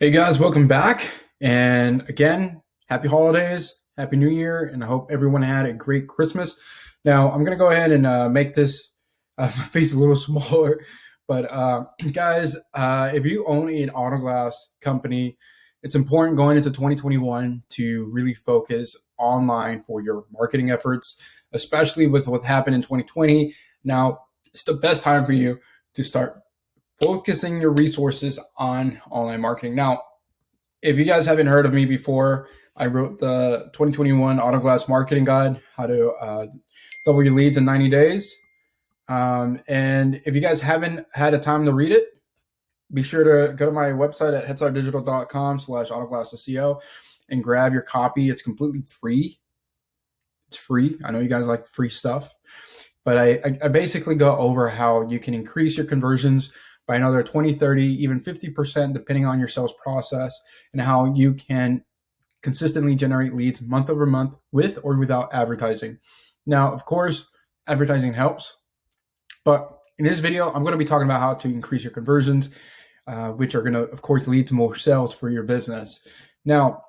Hey guys, welcome back. And again, happy holidays, happy new year, and I hope everyone had a great Christmas. Now, I'm going to go ahead and make this my face a little smaller. But guys, if you own an auto glass company, it's important going into 2021 to really focus online for your marketing efforts, especially with what happened in 2020. Now, it's the best time for you to start focusing your resources on online marketing. Now, if you guys haven't heard of me before, I wrote the 2021 Auto Glass Marketing Guide, how to double your leads in 90 days. And if you guys haven't had a time to read it, be sure to go to my website at headstartdigital.com/autoglassseo and grab your copy. It's completely free. It's free. I know you guys like free stuff, but I basically go over how you can increase your conversions by another 20, 30, even 50%, depending on your sales process, and how you can consistently generate leads month over month with or without advertising. Now, of course, advertising helps, but in this video, I'm going to be talking about how to increase your conversions, which are going to, of course, lead to more sales for your business. Now,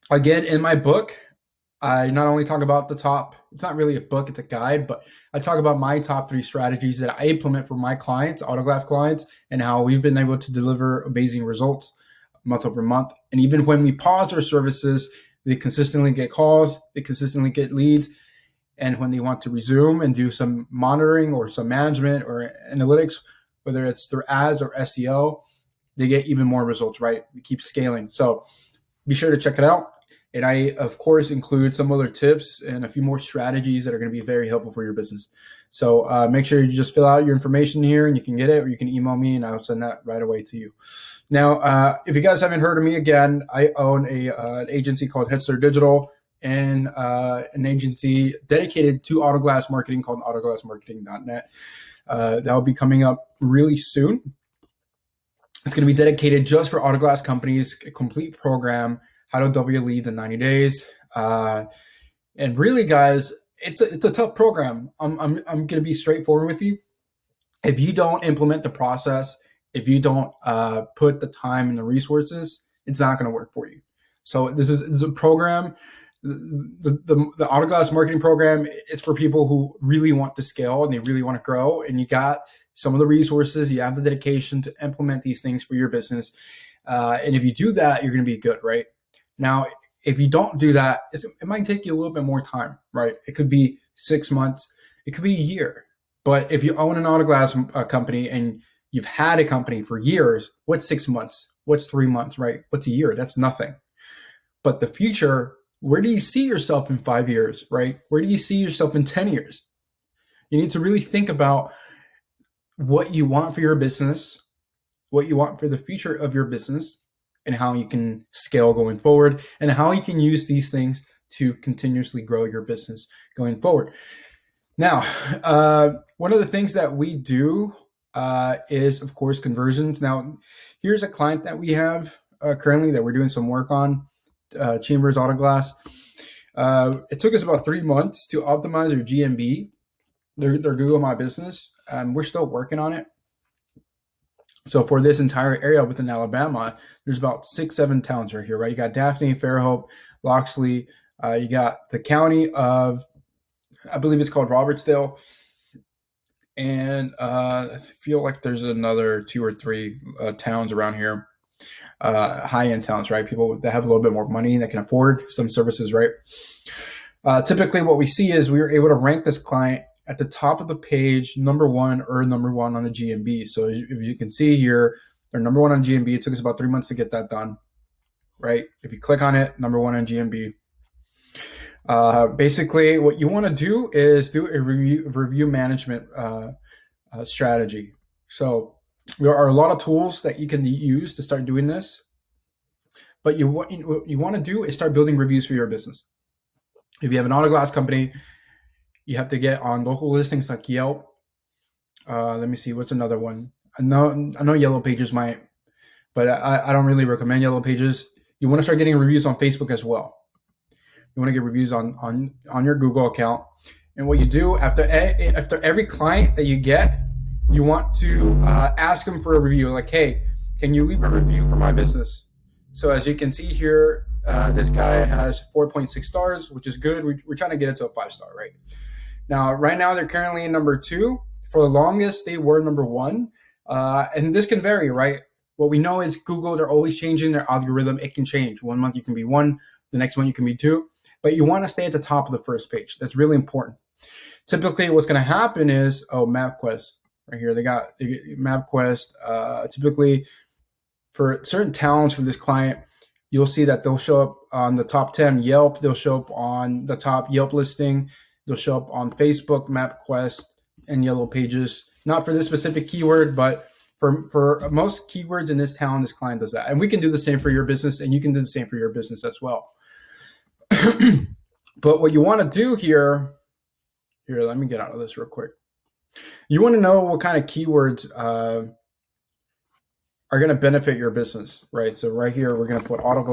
again, in my book, I not only talk about it's not really a book, it's a guide, but I talk about my top 3 strategies that I implement for my clients, auto glass clients, and how we've been able to deliver amazing results month over month. And even when we pause our services, they consistently get calls, they consistently get leads. And when they want to resume and do some monitoring or some management or analytics, whether it's through ads or SEO, they get even more results, right? We keep scaling. So be sure to check it out. And I, of course, include some other tips and a few more strategies that are going to be very helpful for your business. So make sure you just fill out your information here and you can get it, or you can email me and I'll send that right away to you. Now, if you guys haven't heard of me, again, I own an agency called HeadStart Digital and an agency dedicated to auto glass marketing called autoglassmarketing.net. That will be coming up really soon. It's going to be dedicated just for auto glass companies, a complete program, how to double your leads in 90 days. And really, guys, it's a tough program. I'm going to be straightforward with you. If you don't implement the process, if you don't put the time and the resources, it's not going to work for you. So it's a program. The auto glass marketing program, it's for people who really want to scale and they really want to grow. And you got some of the resources, you have the dedication to implement these things for your business. And if you do that, you're going to be good, right? Now, if you don't do that, it might take you a little bit more time, right? It could be 6 months, it could be a year. But if you own an auto glass company and you've had a company for years, what's 6 months? What's 3 months, right? What's a year? That's nothing. But the future, where do you see yourself in 5 years, right? Where do you see yourself in 10 years? You need to really think about what you want for your business, what you want for the future of your business, and how you can scale going forward, and how you can use these things to continuously grow your business going forward. Now, one of the things that we do is, of course, conversions. Now, here's a client that we have currently that we're doing some work on, Chambers Auto Glass. It took us about 3 months to optimize their GMB, their Google My Business, and we're still working on it. So for this entire area within Alabama, there's about 6, 7 towns right here, right? You got Daphne, Fairhope, Loxley. You got the county of, I believe it's called Robertsdale. And I feel like there's another 2 or 3 towns around here, high-end towns, right? People that have a little bit more money that can afford some services, right? Typically what we see is we were able to rank this client at the top of the page, number one on the GMB. So if you can see here, they're number 1 on GMB. It took us about 3 months to get that done, right? If you click on it, number 1 on GMB. Basically, what you want to do is do a review management strategy. So there are a lot of tools that you can use to start doing this, but what you want to do is start building reviews for your business. If you have an auto glass company, you have to get on local listings like Yelp. Let me see, what's another one? I know Yellow Pages might, but I don't really recommend Yellow Pages. You want to start getting reviews on Facebook as well. You want to get reviews on your Google account. And what you do after every client that you get, you want to ask them for a review. Like, hey, can you leave a review for my business? So as you can see here, this guy has 4.6 stars, which is good. We're trying to get it to a 5-star, right? Now, right now they're currently in number 2. For the longest, they were number 1. And this can vary, right? What we know is Google, they're always changing their algorithm. It can change. One month you can be 1, the next one you can be 2. But you want to stay at the top of the first page. That's really important. Typically, what's going to happen is, MapQuest, right here. They got MapQuest. Typically, for certain towns for this client, you'll see that they'll show up on the top 10 Yelp. They'll show up on the top Yelp listing. They'll show up on Facebook, MapQuest, and Yellow Pages. Not for this specific keyword, but for most keywords in this town, this client does that. And we can do the same for your business, and you can do the same for your business as well. But what you want to do here, let me get out of this real quick. You want to know what kind of keywords are going to benefit your business, right? So right here, we're going to put auto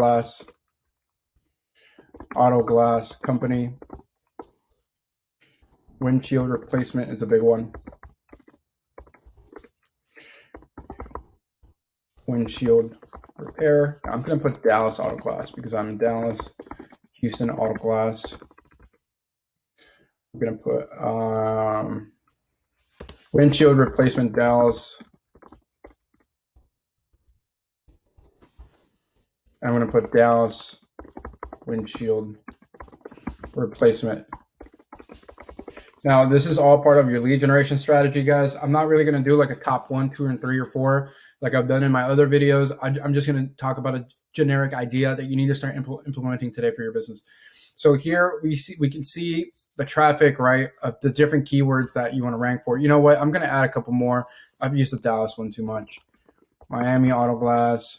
glass company. Windshield replacement is a big one. Windshield repair. I'm going to put Dallas auto glass because I'm in Dallas. Houston auto glass. I'm going to put windshield replacement Dallas. I'm going to put Dallas windshield replacement. Now, this is all part of your lead generation strategy, guys. I'm not really going to do like a top 1, 2, and 3, or 4 like I've done in my other videos. I'm just going to talk about a generic idea that you need to start implementing today for your business. So here we can see the traffic, right, of the different keywords that you want to rank for. You know what? I'm going to add a couple more. I've used the Dallas one too much. Miami auto glass.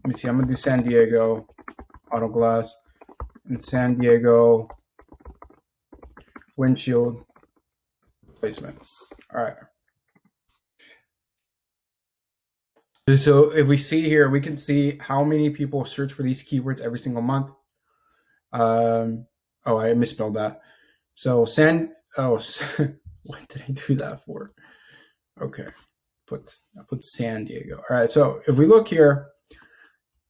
Let me see. I'm going to do San Diego auto glass and San Diego windshield replacement. All right. So if we see here, we can see how many people search for these keywords every single month. I misspelled that. So what did I do that for? Okay. I put San Diego. All right. So if we look here,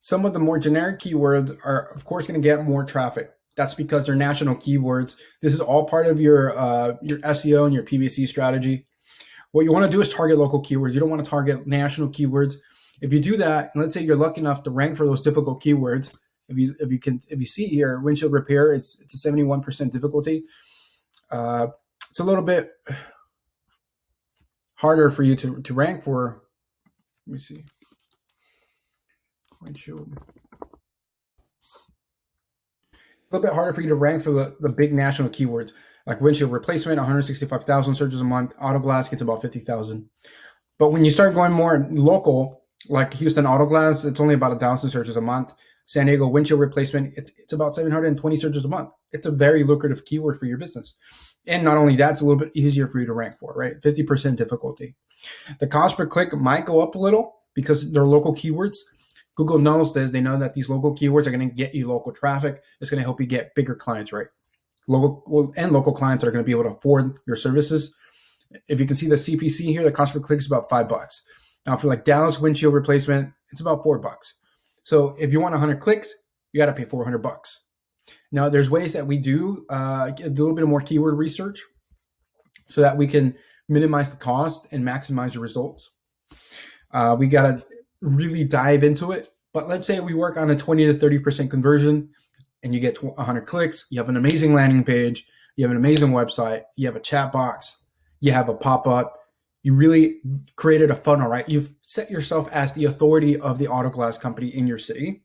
some of the more generic keywords are, of course, going to get more traffic. That's because they're national keywords. This is all part of your SEO and your PPC strategy. What you want to do is target local keywords. You don't want to target national keywords. If you do that, and let's say you're lucky enough to rank for those difficult keywords, if you see here, windshield repair, it's a 71% difficulty. It's a little bit harder for you to rank for. Let me see. Windshield. A little bit harder for you to rank for the big national keywords like windshield replacement, 165,000 searches a month. Auto glass gets about 50,000. But when you start going more local, like Houston auto glass, it's only about 1,000 searches a month. San Diego windshield replacement, it's about 720 searches a month. It's a very lucrative keyword for your business. And not only that, it's a little bit easier for you to rank for, right? 50% difficulty. The cost per click might go up a little because they're local keywords. Google knows this. They know that these local keywords are going to get you local traffic. It's going to help you get bigger clients, right? Local clients that are going to be able to afford your services. If you can see the CPC here, the cost per click is about $5. Now, for like Dallas windshield replacement, it's about $4. So if you want 100 clicks, you got to pay $400. Now, there's ways that we do a little bit more keyword research so that we can minimize the cost and maximize your results. We got to really dive into it. But let's say we work on a 20 to 30% conversion and you get 100 clicks. You have an amazing landing page. You have an amazing website. You have a chat box. You have a pop-up. You really created a funnel, right? You've set yourself as the authority of the auto glass company in your city.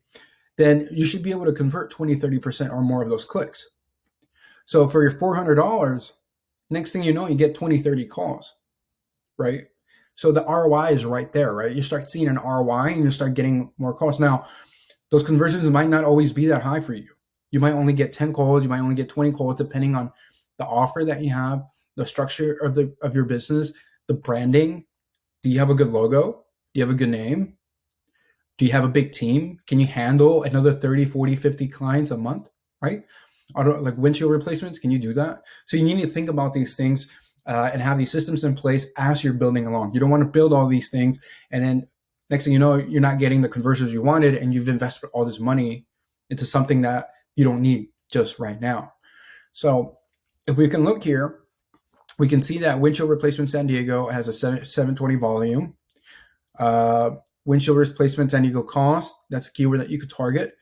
Then you should be able to convert 20, 30% or more of those clicks. So for your $400, next thing you know, you get 20, 30 calls, right? So the ROI is right there, right? You start seeing an ROI and you start getting more calls. Now, those conversions might not always be that high for you. You might only get 10 calls. You might only get 20 calls, depending on the offer that you have, the structure of your business, the branding. Do you have a good logo? Do you have a good name? Do you have a big team? Can you handle another 30, 40, 50 clients a month, right? Like windshield replacements, can you do that? So you need to think about these things and have these systems in place as you're building along. You don't want to build all these things and then Next thing you know, you're not getting the conversions you wanted, and you've invested all this money into something that you don't need just right now. So if we can look here, we can see that windshield replacement San Diego has a 720 volume. Windshield replacement San Diego cost, that's a keyword that you could target.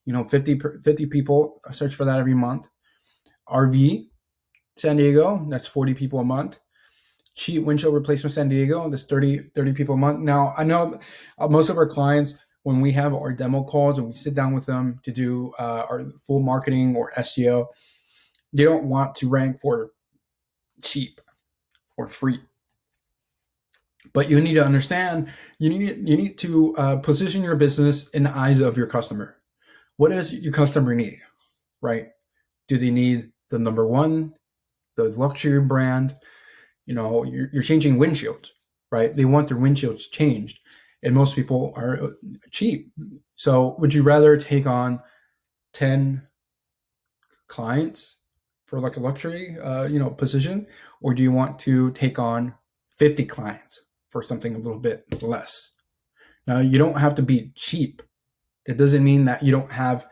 50 people search for that every month. RV San Diego, that's 40 people a month. Cheap windshield replacement San Diego, that's 30 people a month. Now, I know most of our clients, when we have our demo calls and we sit down with them to do our full marketing or SEO, they don't want to rank for cheap or free. But you need to understand, you need to position your business in the eyes of your customer. What does your customer need, right? Do they need the number one, the luxury brand? You're changing windshields, right? They want their windshields changed, and most people are cheap. So would you rather take on 10 clients for like a luxury, position, or do you want to take on 50 clients for something a little bit less? Now, you don't have to be cheap. It doesn't mean that you don't have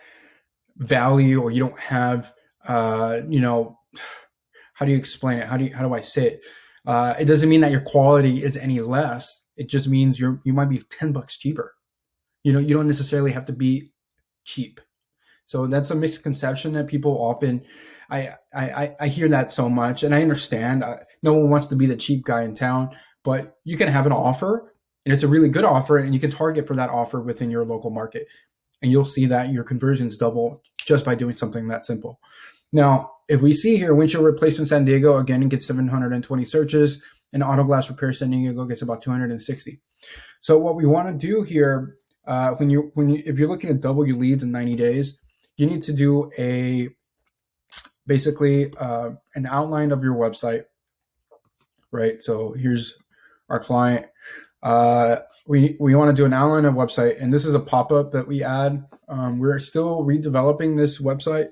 value, or you don't have, how do you explain it? How do I say it? It doesn't mean that your quality is any less. It just means you might be $10 cheaper. You don't necessarily have to be cheap. So that's a misconception that people often, I hear that so much, and I understand. No one wants to be the cheap guy in town, but you can have an offer, and it's a really good offer, and you can target for that offer within your local market, and you'll see that your conversions double just by doing something that simple. Now, if we see here, windshield replacement San Diego, again, it gets 720 searches, and auto glass repair San Diego gets about 260. So what we want to do here, if you're looking to double your leads in 90 days, you need to do basically an outline of your website, right? So here's our client. We want to do an outline of website, and this is a pop-up that we add. We're still redeveloping this website.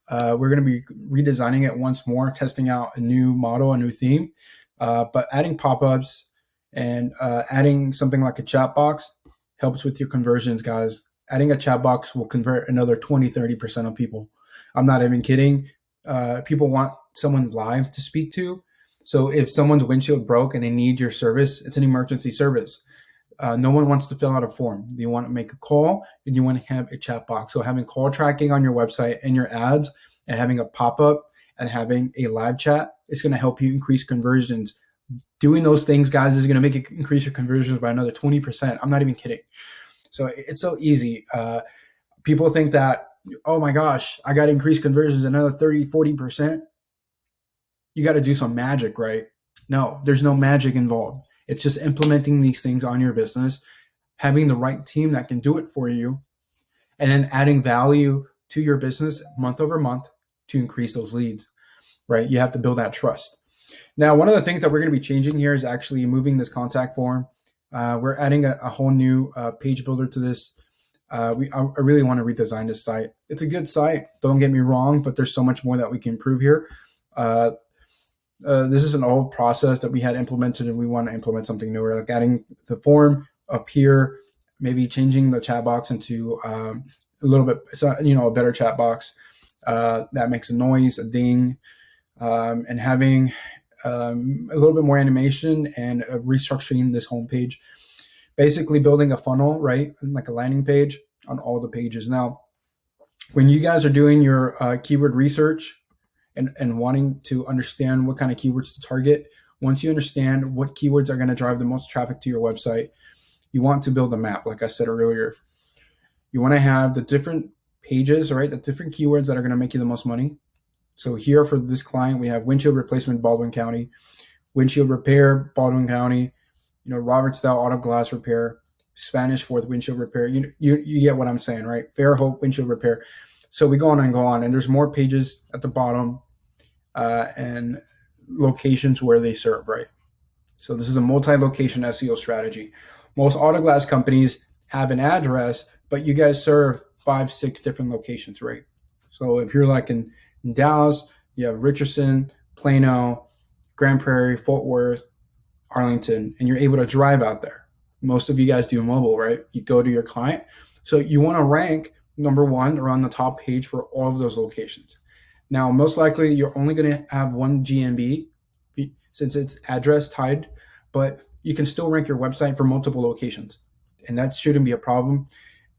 We're going to be redesigning it once more, testing out a new model, a new theme, but adding pop-ups and adding something like a chat box helps with your conversions, guys. Adding a chat box will convert another 20-30% of people. I'm not even kidding. People want someone live to speak to. So if someone's windshield broke and they need your service, it's an emergency service. No one wants to fill out a form. They want to make a call, and you want to have a chat box. So having call tracking on your website and your ads, and having a pop-up and having a live chat is going to help you increase conversions. Doing those things, guys, is going to make it increase your conversions by another 20%. I'm not even kidding. So it's so easy. People think that, oh my gosh, I got to increase conversions another 30-40%. You got to do some magic, right? No, there's no magic involved. It's just implementing these things on your business, having the right team that can do it for you, and then adding value to your business month over month to increase those leads, right? You have to build that trust. Now, one of the things that we're going to be changing here is actually moving this contact form. We're adding a whole new page builder to this. I really want to redesign this site. It's a good site, don't get me wrong, but there's so much more that we can improve here. This is an old process that we had implemented, and we want to implement something newer, like adding the form up here, maybe changing the chat box into a little bit, a better chat box that makes a noise, a ding, and having a little bit more animation and restructuring this homepage, basically building a funnel, right? Like a landing page on all the pages. Now, when you guys are doing your keyword research and wanting to understand what kind of keywords to target, once you understand what keywords are going to drive the most traffic to your website, you want to build a map, like I said earlier. You want to have the different pages, right? The different keywords that are going to make you the most money. So here for this client, we have windshield replacement, Baldwin County, windshield repair, Baldwin County, Robertsdale auto glass repair, Spanish Fourth windshield repair. You get what I'm saying, right? Fairhope windshield repair. So we go on, and there's more pages at the bottom and locations where they serve, right? So this is a multi-location SEO strategy. Most auto glass companies have an address, but you guys serve 5-6 different locations, right? So if you're like in Dallas, you have Richardson, Plano, Grand Prairie, Fort Worth, Arlington, and you're able to drive out there. Most of you guys do mobile, right? You go to your client. So you want to rank number one or on the top page for all of those locations. Now, most likely you're only going to have one GMB since it's address tied, but you can still rank your website for multiple locations, and that shouldn't be a problem.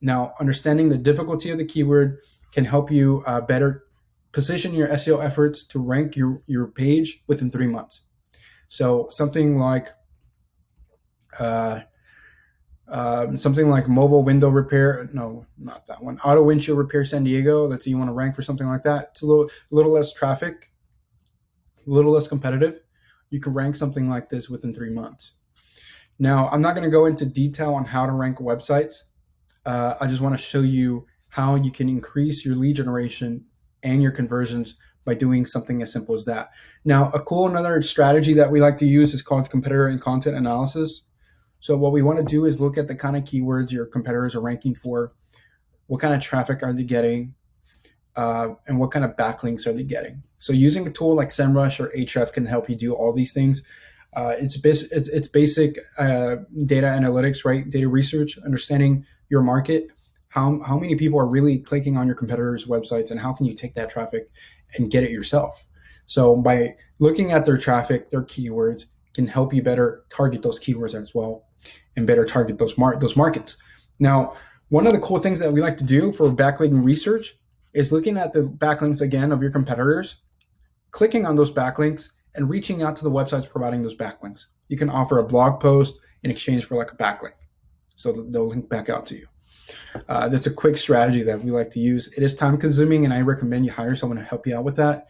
Now, understanding the difficulty of the keyword can help you better position your SEO efforts to rank your page within 3 months. So something like mobile window repair. No, not that one. Auto windshield repair San Diego. Let's say you want to rank for something like that. It's a little less traffic, a little less competitive. You can rank something like this within 3 months. Now, I'm not going to go into detail on how to rank websites. I just want to show you how you can increase your lead generation and your conversions by doing something as simple as that. Now, another strategy that we like to use is called competitor and content analysis. So what we want to do is look at the kind of keywords your competitors are ranking for, what kind of traffic are they getting, and what kind of backlinks are they getting. So using a tool like SEMrush or Ahrefs can help you do all these things. It's basic data analytics, right? Data research, understanding your market, how many people are really clicking on your competitors' websites, and how can you take that traffic and get it yourself. So by looking at their traffic, their keywords can help you better target those keywords as well and better target those markets. Now, one of the cool things that we like to do for backlinking research is looking at the backlinks again of your competitors, clicking on those backlinks, and reaching out to the websites providing those backlinks. You can offer a blog post in exchange for like a backlink, so they'll link back out to you. That's a quick strategy that we like to use. It is time consuming, and I recommend you hire someone to help you out with that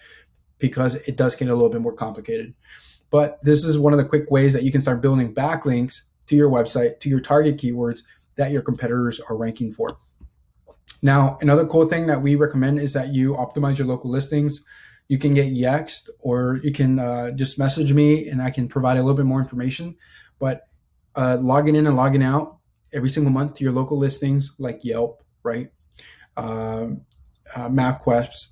because it does get a little bit more complicated. But this is one of the quick ways that you can start building backlinks to your website, to your target keywords that your competitors are ranking for. Now, another cool thing that we recommend is that you optimize your local listings. You can get Yext, or you can just message me and I can provide a little bit more information. But logging in and logging out every single month to your local listings like Yelp, right? MapQuest,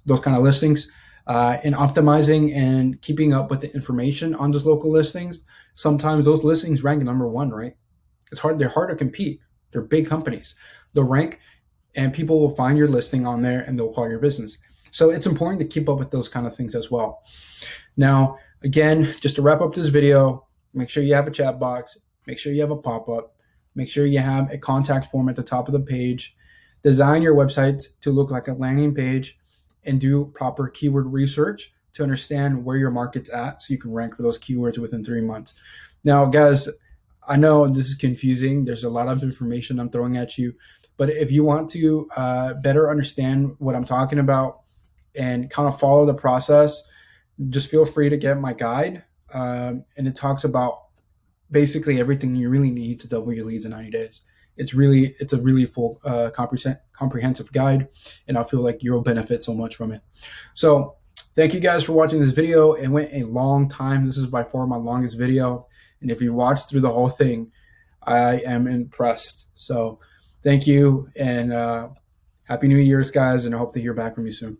those kind of listings, and optimizing and keeping up with the information on those local listings. Sometimes those listings rank number one, right? They're hard to compete. They're big companies. They'll rank, and people will find your listing on there and they'll call your business. So it's important to keep up with those kind of things as well. Now, again, just to wrap up this video, make sure you have a chat box, make sure you have a pop-up, make sure you have a contact form at the top of the page, design your website to look like a landing page, and do proper keyword research to understand where your market's at so you can rank for those keywords within 3 months. Now, guys, I know this is confusing. There's a lot of information I'm throwing at you, but if you want to better understand what I'm talking about and kind of follow the process, just feel free to get my guide. And it talks about basically everything you really need to double your leads in 90 days. It's a really full comprehensive guide, and I feel like you'll benefit so much from it. So thank you guys for watching this video. It went a long time. This is by far my longest video. And if you watched through the whole thing, I am impressed. So thank you, and Happy New Year's, guys, and I hope to hear back from you soon.